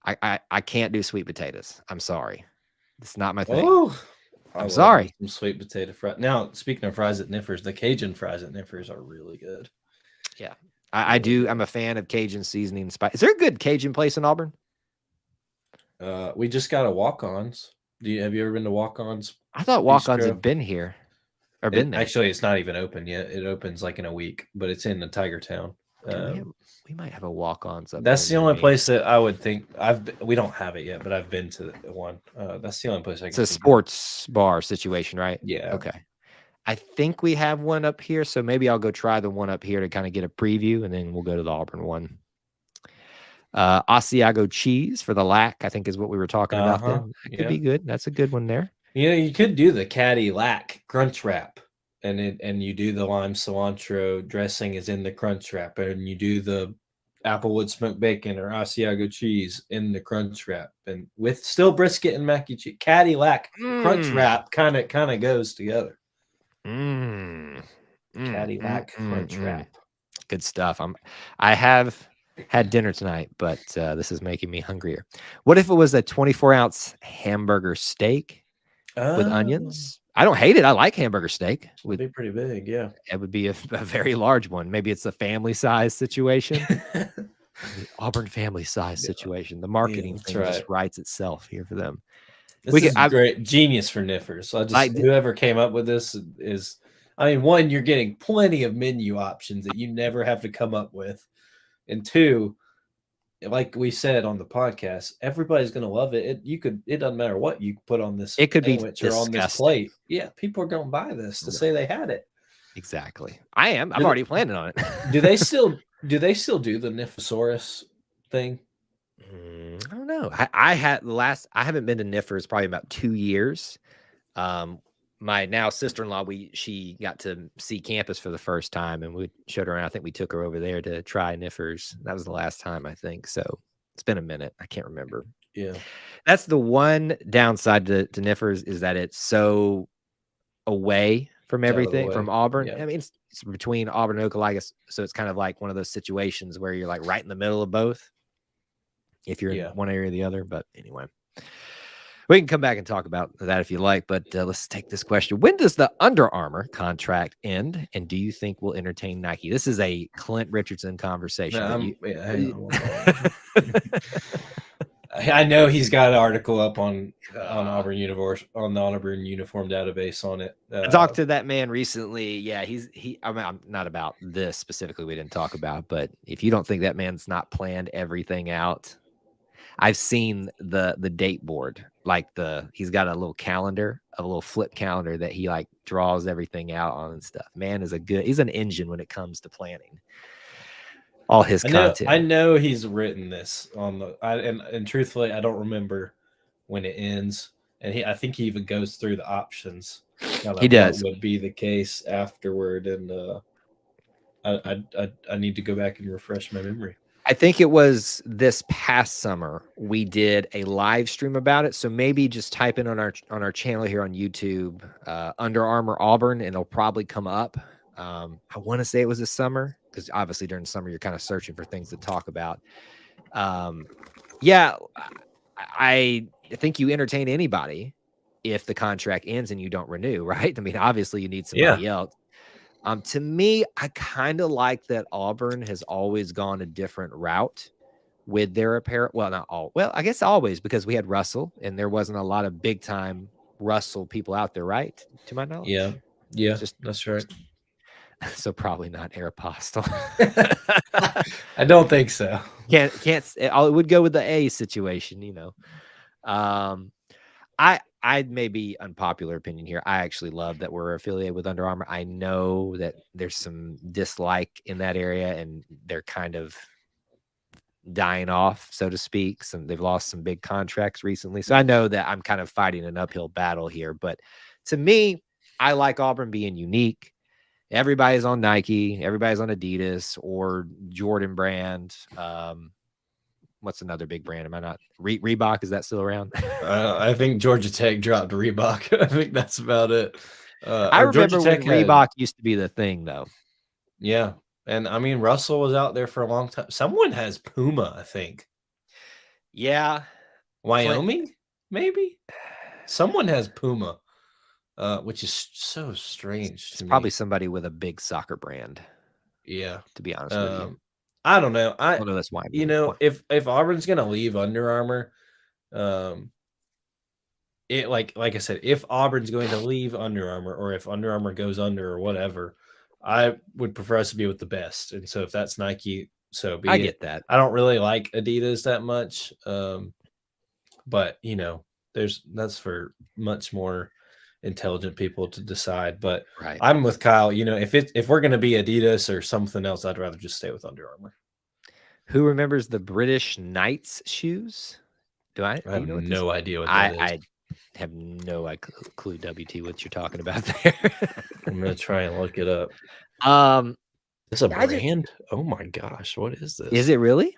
I can't do sweet potatoes. I'm sorry. It's not my thing. Oh, I I'm love me sorry. some sweet potato fries. Now, speaking of fries at Niffers, the Cajun fries at Niffers are really good. Yeah, I Really do. I'm good. a fan of Cajun seasoning and spice. Is there a good Cajun place in Auburn? We just got a walk-ons. Have you ever been to walk-ons I thought Walk-Ons bistro? had been here or been It there. actually it's not even open yet. It opens like in a week, but it's in the Tiger Town. Do we have? We might have a Walk-Ons up here That's the near only me. place that I would think we don't have it yet, but I've been to one. That's the only place I It's can a think of. sports bar situation, right? Yeah. Okay. I think we have one up here, so maybe I'll go try the one up here to kind of get a preview, and then we'll go to the Auburn one. Asiago cheese for the lack, I think is what we were talking about then. That could Yeah. be good. That's a good one there. You could do the Cadillac crunch wrap, and you do the lime cilantro dressing is in the crunch wrap, and you do the applewood smoked bacon or Asiago cheese in the crunch wrap, and with still brisket and mac and cheese. Cadillac crunch wrap kind of goes together. Cadillac crunch wrap. Good stuff. I have had dinner tonight, but this is making me hungrier. What if it was a 24-ounce hamburger steak with onions? I don't hate it. I like hamburger steak. Would be pretty big, yeah. It would be a very large one. Maybe it's a family size situation. The Auburn family size situation. The marketing thing just writes itself here for them. This is great. Genius for Niffers. Whoever came up with this is, one, you're getting plenty of menu options that you never have to come up with. And two, like we said on the podcast, everybody's going to love it. It doesn't matter what you put on this sandwich or on this plate. Yeah, people are going to buy this to say they had it. Exactly. I am. I'm already planning on it. do they still do the Niffosaurus thing? I don't know. I haven't been to Niffers probably about 2 years. My now sister-in-law, she got to see campus for the first time, and we showed her around. I think we took her over there to try Niffers. That was the last time, I think. So it's been a minute. I can't remember. Yeah. That's the one downside to Niffers, is that it's so away from everything, from Auburn. Yeah. I mean, it's between Auburn and Ocala, so it's kind of like one of those situations where you're like right in the middle of both, if you're in one area or the other. But anyway, we can come back and talk about that if you like, but let's take this question. When does the Under Armour contract end, and do you think we'll entertain Nike? This is a Clint Richardson conversation. I know he's got an article up on Auburn Universe, on the Auburn uniform database on it. I talked to that man recently. Yeah, I'm not about this specifically. We didn't talk about, but if you don't think that man's not planned everything out, I've seen the date board. Like he's got a little calendar, a little flip calendar that he like draws everything out on and stuff. Man he's an engine when it comes to planning all his content. I know he's written this on and truthfully, I don't remember when it ends. And I think he even goes through the options. He does. What would be the case afterward, and I need to go back and refresh my memory. I think it was this past summer we did a live stream about it. So maybe just type in on our channel here on YouTube, Under Armour Auburn, and it'll probably come up. I want to say it was this summer, because obviously during the summer you're kind of searching for things to talk about. Yeah, I think you entertain anybody if the contract ends and you don't renew, right? I mean, obviously you need somebody else. To me, I kind of like that Auburn has always gone a different route with their apparel. Well, not all. Well, I guess always, because we had Russell, and there wasn't a lot of big time Russell people out there, right? To my knowledge. Yeah, that's right. So probably not Aeropostale. I don't think so. Can't. It would go with the A situation, you know. I may be unpopular opinion here. I actually love that we're affiliated with Under Armour. I know that there's some dislike in that area, and they're kind of dying off, so to speak. They've lost some big contracts recently. So I know that I'm kind of fighting an uphill battle here. But to me, I like Auburn being unique. Everybody's on Nike, everybody's on Adidas or Jordan brand. What's another big brand? Am I not Reebok? Is that still around? I think Georgia Tech dropped Reebok. I think that's about it. I remember Georgia when Tech Reebok used to be the thing, though. Yeah, and I mean Russell was out there for a long time. Someone has Puma, I think. Yeah, Wyoming, maybe. Someone has Puma, which is so strange to me. Probably somebody with a big soccer brand. Yeah, to be honest with you. I don't know. I don't know that's why. If Auburn's gonna leave Under Armour, it like I said, if Auburn's going to leave Under Armour, or if Under Armour goes under or whatever, I would prefer us to be with the best. And so if that's Nike, so be it. I get that. I don't really like Adidas that much, but that's for much more intelligent people to decide. But right. I'm with Kyle. If we're going to be Adidas or something else, I'd rather just stay with Under Armour. Who remembers the British Knights shoes? I have no idea what that is. I have no clue, WT, what you're talking about there. I'm gonna try and look it up. It's a brand. Oh my gosh, what is this? Is it really?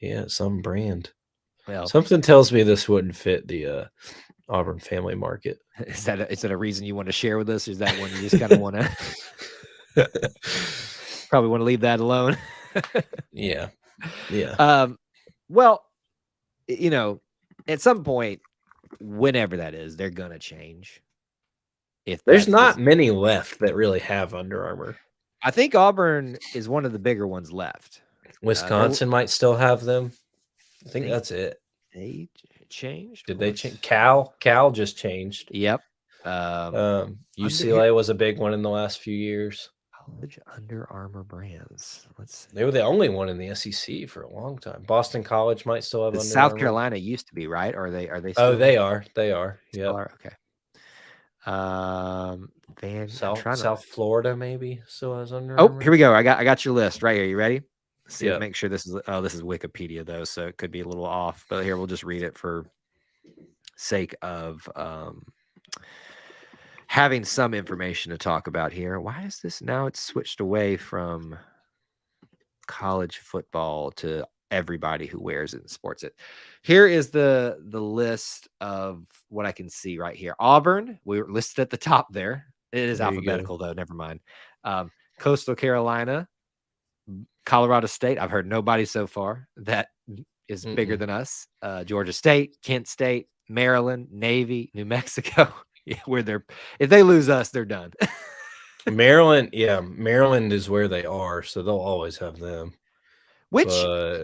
Yeah, some brand. Well, something tells me this wouldn't fit the Auburn Family market. Is that a reason you want to share with us? Or is that one you just kind of want to probably want to leave that alone? Yeah. Well, at some point, whenever that is, they're gonna change. If there's not many left that really have Under Armour, I think Auburn is one of the bigger ones left. Wisconsin might still have them. I think that's it. They changed. Did they change? Cal just changed. Yep. UCLA was a big one in the last few years. College Under Armour brands. Let's see. They were the only one in the SEC for a long time. Boston College might still have Under South Armour. Carolina used to be, right? Or are they still? Oh, they are. They are. Yeah. Okay. South Florida maybe still has Under Armour. Oh, here we go. I got your list right here. You ready? See, make sure this is Wikipedia though, so it could be a little off. But here, we'll just read it for sake of having some information to talk about here. Why is this now? It's switched away from college football to everybody who wears it and sports it. Here is the list of what I can see right here. Auburn, we were listed at the top there. It is alphabetical though. Never mind. Coastal Carolina, Colorado State. I've heard nobody so far that is bigger than us. Georgia State, Kent State, Maryland, Navy, New Mexico. If they lose us, they're done. Maryland is where they are, so they'll always have them. Which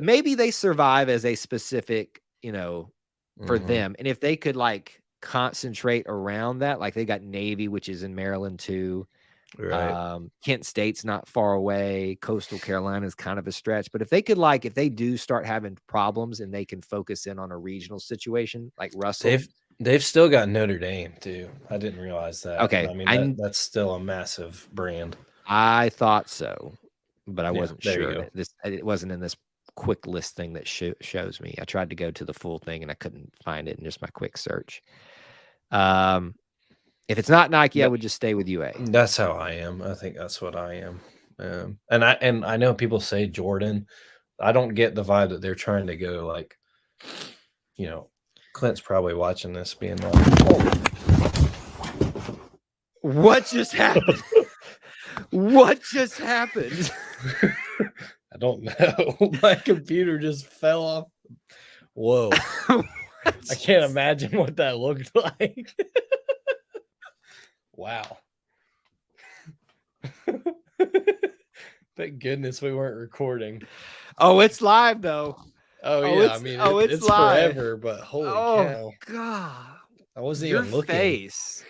maybe they survive as a specific, for them. And if they could concentrate around that, like they got Navy, which is in Maryland too. Right. Kent State's not far away. Coastal Carolina is kind of a stretch. But if they could if they do start having problems and they can focus in on a regional situation like Russell. They've still got Notre Dame too. I didn't realize that. Okay. I mean, that's still a massive brand. I thought so, but I wasn't sure. It wasn't in this quick list thing that shows me. I tried to go to the full thing and I couldn't find it in just my quick search. If it's not Nike, I would just stay with UA. That's how I am. I think that's what I am. And I know people say Jordan. I don't get the vibe that they're trying to go Clint's probably watching this being like, what just happened? What just happened? I don't know. My computer just fell off. Whoa. I can't imagine what that looked like. Wow. Thank goodness we weren't recording. Oh, it's live though. Oh yeah, I mean it's live. Forever, but holy cow. God. I wasn't even looking. Face.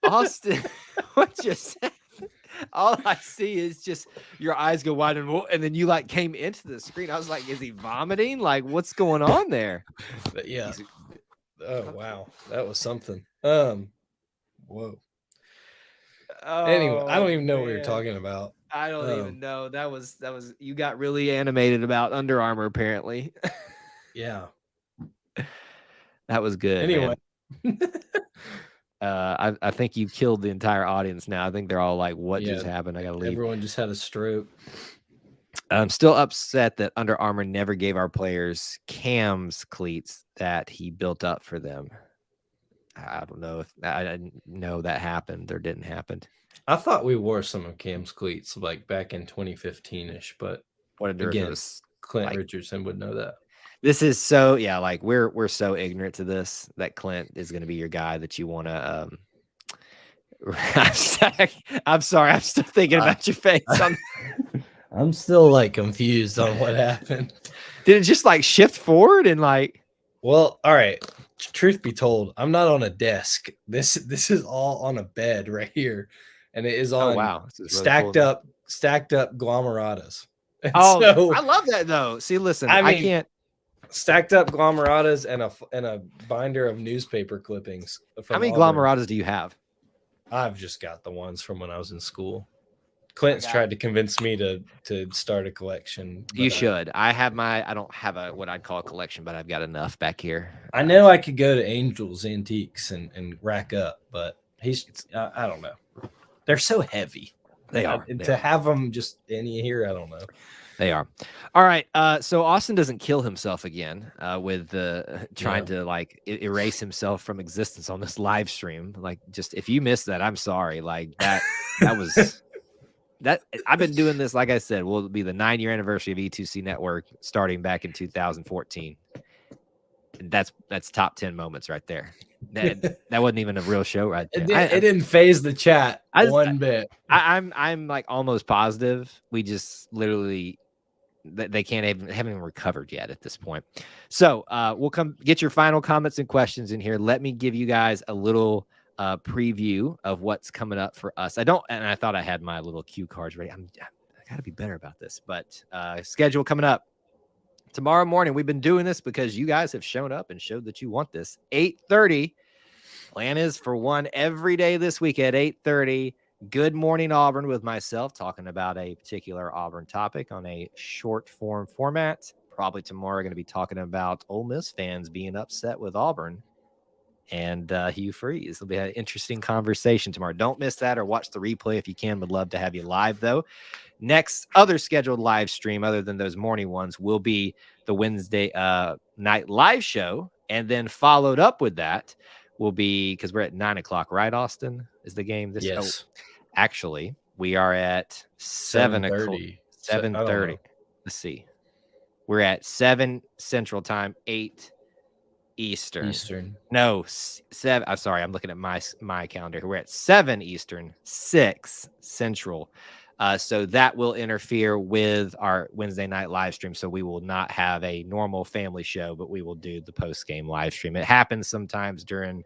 Austin, what just happened? All I see is just your eyes go wide and then you came into the screen. I was like, is he vomiting? What's going on there? But yeah. Oh wow. That was something. Whoa. Anyway, I don't even know what you're talking about. I don't even know. That was you got really animated about Under Armour apparently. Yeah. That was good. Anyway. I think you killed the entire audience now. I think they're all like, what just happened? I gotta leave. Everyone just had a stroke. I'm still upset that Under Armour never gave our players Cam's cleats that he built up for them. I don't know if I didn't know that happened or didn't happen. I thought we wore some of Cam's cleats like back in 2015-ish, but again, Clint Richardson would know that. This is so like we're so ignorant to this that Clint is going to be your guy that you want to. I'm sorry, I'm still thinking about your face. I'm still like confused on what happened. Did it just like shift forward and like? Well, all right. Truth be told, I'm not on a desk. This is all on a bed right here, and it is on really stacked up glomeratas. And so, I love that though. See, listen, I can't. Stacked up glomeratas and a binder of newspaper clippings. How many glomeratas do you have? I've just got the ones from when I was in school. Clint's tried to convince me to start a collection. You should. I don't have what I'd call a collection, but I've got enough back here. I know I could go to Angel's Antiques and rack up, but I don't know. They're so heavy. They are. To have them just in here, I don't know. They are. All right. So Austin doesn't kill himself again with trying to like erase himself from existence on this live stream. Like, just if you missed that, I'm sorry. Like that was that. I've been doing this. Like I said, will be the 9-year anniversary of E2C Network starting back in 2014. And that's top 10 moments right there. That wasn't even a real show right there. It didn't phase the chat one bit. I'm like almost positive we just literally they haven't even recovered yet at this point. So we'll come get your final comments and questions in here. Let me give you guys a little preview of what's coming up for us. I thought I had my little cue cards ready. I gotta be better about this, but schedule coming up tomorrow morning. We've been doing this because you guys have shown up and showed that you want this. 8:30. Plan is for one every day this week at 8:30. Good Morning Auburn with myself talking about a particular Auburn topic on a short form format. Probably tomorrow going to be talking about Ole Miss fans being upset with Auburn and Hugh Freeze. It'll be an interesting conversation tomorrow. Don't miss that or watch the replay if you can. Would love to have you live though. Next other scheduled live stream other than those morning ones will be the Wednesday night live show. And then followed up with that will be, because we're at 9 o'clock, right, Austin? Is the game this? Yes. Actually, we are at 7:30. 7:30. Let's see. We're at 7 Central Time, 8 Eastern. No, 7. I'm sorry. I'm looking at my calendar. We're at 7 Eastern, 6 Central. So that will interfere with our Wednesday night live stream. So we will not have a normal family show, but we will do the post-game live stream. It happens sometimes during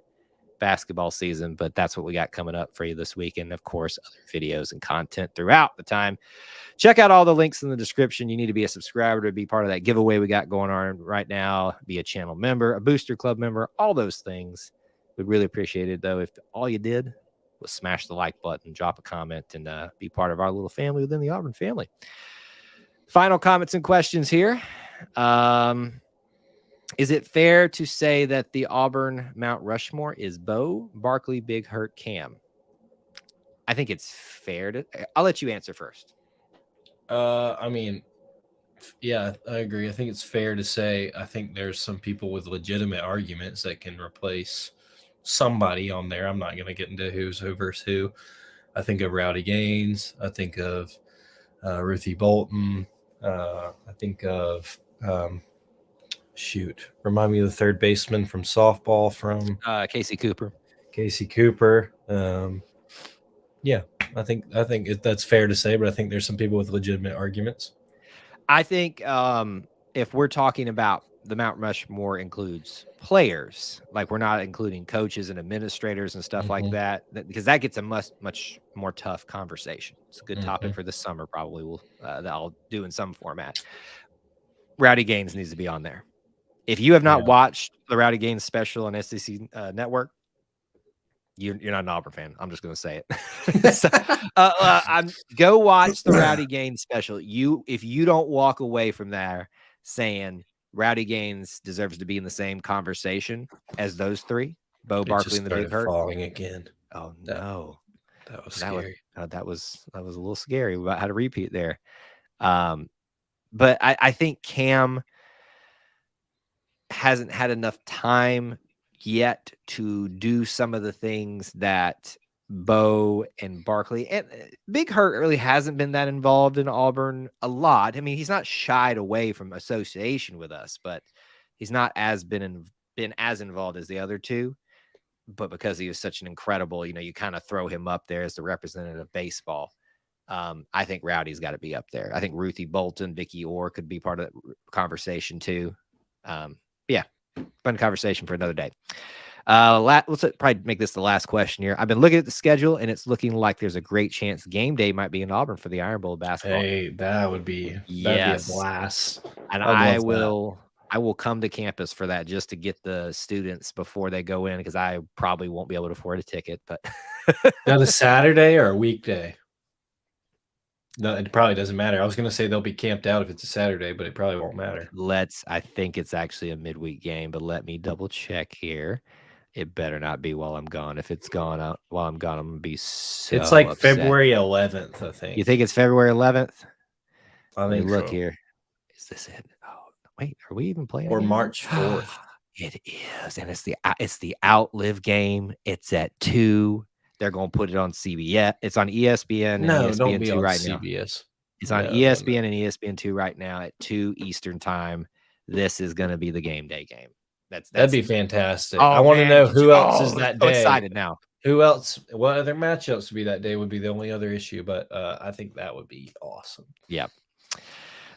basketball season, but that's what we got coming up for you this week. And of course, other videos and content throughout the time. Check out all the links in the description. You need to be a subscriber to be part of that giveaway we got going on right now. Be a channel member, a booster club member, all those things. We'd really appreciate it though if all you did was smash the like button, drop a comment, and be part of our little family within the Auburn family. Final comments and questions here. Is it fair to say that the Auburn Mount Rushmore is Bo, Barkley, Big Hurt, Cam? I think it's fair to. I'll let you answer first. I mean, yeah, I agree. I think it's fair to say. I think there's some people with legitimate arguments that can replace somebody on there. I'm not going to get into who's who versus who. I think of Rowdy Gaines. I think of Ruthie Bolton. I think of remind me of the third baseman from softball from Casey Cooper. Yeah, I think that's fair to say, but I think there's some people with legitimate arguments. I think if we're talking about the Mount Rushmore includes players, like we're not including coaches and administrators and stuff like that, because that gets a much more tough conversation. It's a good topic for this summer. Probably that I'll do in some format. Rowdy Gaines needs to be on there. If you have not watched the Rowdy Gaines special on E2C Network, you're not an Auburn fan. I'm just going to say it. So, go watch the Rowdy Gaines special. If you don't walk away from there saying Rowdy Gaines deserves to be in the same conversation as those three, Bo It Barkley just in the big started hurt. falling again. Oh That no, that was that was scary. that was a little scary. We about had a repeat there. But I think Cam hasn't had enough time yet to do some of the things that Bo and Barkley and Big Hurt really hasn't been that involved in Auburn a lot. I mean, he's not shied away from association with us, but he's not been as involved as the other two. But because he was such an incredible, you kind of throw him up there as the representative of baseball. I think Rowdy's got to be up there. I think Ruthie Bolton, Vicky Orr could be part of the conversation too. Yeah, fun conversation for another day. Let's probably make this the last question here. I've been looking at the schedule, and it's looking like there's a great chance game day might be in Auburn for the Iron Bowl basketball. Hey, that'd be a blast. And I'd I love will come to campus for that just to get the students before they go in because I probably won't be able to afford a ticket. But that. A Saturday or a weekday? No, it probably doesn't matter. I was going to say they'll be camped out if it's a Saturday, but it probably won't matter. I think it's actually a midweek game, but let me double check here. It better not be while I'm gone. If it's gone out while I'm gone, I'm gonna be so It's like upset. February 11th, I think. You think it's February 11th? I Let me think look so. here. Is this it? Oh wait, are we even playing? Or March 4th? It is, and it's the Outlive game. It's at 2. They're gonna put it on CBS. It's on ESPN and No, don't be ESPN2 on right CBS. now. It's on ESPN and ESPN2 right now at 2 Eastern time. This is gonna be the game day game. That'd be fantastic. Oh, I want to know who else is that so day. excited now. Who else? What other matchups would be that day would be the only other issue, but I think that would be awesome. Yep.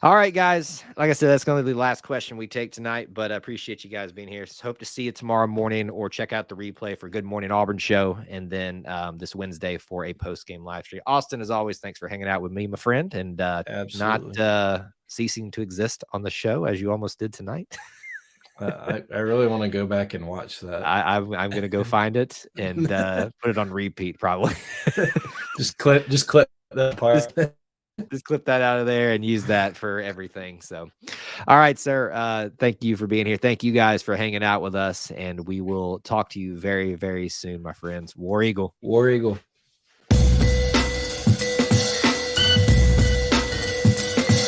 All right, guys. Like I said, that's going to be the last question we take tonight, but I appreciate you guys being here. Hope to see you tomorrow morning or check out the replay for Good Morning Auburn show. And then this Wednesday for a post-game live stream. Austin, as always, thanks for hanging out with me, my friend, and not ceasing to exist on the show as you almost did tonight. I really want to go back and watch that. I'm going to go find it and put it on repeat probably. just clip that part. Just clip that out of there and use that for everything. So, all right, sir. Thank you for being here. Thank you guys for hanging out with us. And we will talk to you very, very soon, my friends. War Eagle. War Eagle.